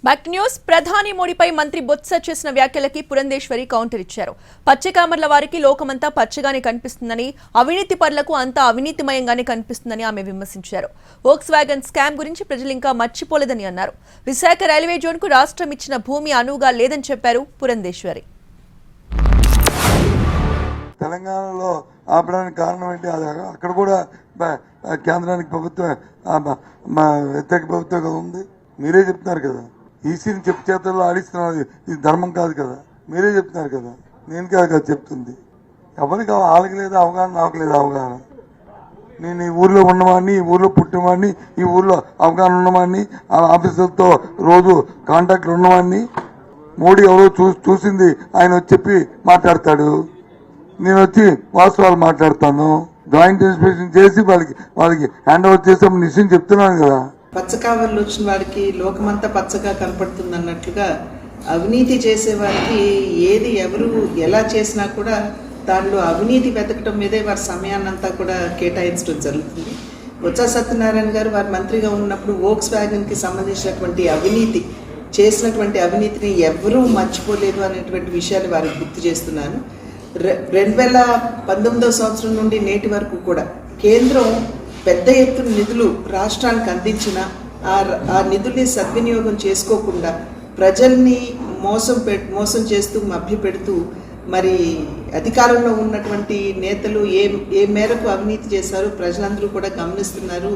Back news. ప్రధాని మోడీపై మంత్రి బొత్స చేసిన వ్యాఖ్యలకి పురంధేశ్వరి కౌంటర్ ఇచ్చారు. పచ్చకామర్ల వారికి లోకమంతా పచ్చగానే కనిపిస్తుందని, అవినీతి పరులకు అంతా అవినీతిమయంగానే కనిపిస్తుందని ఆమె విమర్శించారు. వోక్స్ వ్యాగన్ స్కామ్ గురించి ప్రజలు ఇంకా మర్చిపోలేదని అన్నారు. విశాఖ రైల్వే జోన్ కు రాష్ట్రం ఇచ్చిన భూమి అనువుగా లేదని చెప్పారు పురంధేశ్వరి. తెలంగాణలో ఆపడానికి కారణం ఏంటి? అక్కడ కూడా కేంద్రానికి ప్రభుత్వం వ్యతిరేక ప్రభుత్వం కదా ఉంది. మీరే చెప్తున్నారు కదా, ఈసీని చెప్పు చేతుల్లో ఆడిస్తున్నారు. ఇది ధర్మం కాదు కదా, మీరే చెప్తున్నారు కదా, నేను కాదు కదా చెప్తుంది. ఎవరికి వాళ్ళకి లేదు అవగాహన, నాకు లేదు అవగాహన. నేను ఈ ఊర్లో ఉన్నవాడిని, ఈ ఊర్లో పుట్టినవాడిని, ఈ ఊర్లో అవగాహన ఉన్నవాడిని, ఆఫీసర్తో రోజు కాంటాక్ట్లు ఉన్నవాడిని. మోడీ ఎవరో చూసింది ఆయన వచ్చి చెప్పి మాట్లాడతాడు, నేను వచ్చి వాస్తవాలు మాట్లాడతాను. జాయింట్ ఇన్స్పెక్షన్ చేసి వాళ్ళకి హ్యాండ్ ఓవర్ చేసే నిశ్చయం చెప్తున్నాను కదా. పచ్చకావర్లు వచ్చిన వాడికి లోకమంతా పచ్చగా కనపడుతుంది అన్నట్లుగా అవినీతి చేసే వారికి ఏది ఎవరు ఎలా చేసినా కూడా దానిలో అవినీతి వెతకడం మీదే వారి సమయాన్నంతా కూడా కేటాయించడం జరుగుతుంది. బొత్స సత్యనారాయణ గారు వారి మంత్రిగా ఉన్నప్పుడు వోక్స్ వ్యాగన్కి సంబంధించినటువంటి అవినీతి చేసినటువంటి అవినీతిని ఎవరూ మర్చిపోలేదు అనేటువంటి విషయాలు వారికి గుర్తు చేస్తున్నాను. 2019వ సంవత్సరం నుండి నేటి వరకు కూడా కేంద్రం పెద్ద ఎత్తున నిధులు రాష్ట్రానికి అందించిన ఆ నిధుల్ని సద్వినియోగం చేసుకోకుండా ప్రజల్ని మోసం చేస్తూ మభ్యపెడుతూ మరి అధికారంలో ఉన్నటువంటి నేతలు ఏ మేరకు అవినీతి చేశారు ప్రజలందరూ కూడా గమనిస్తున్నారు.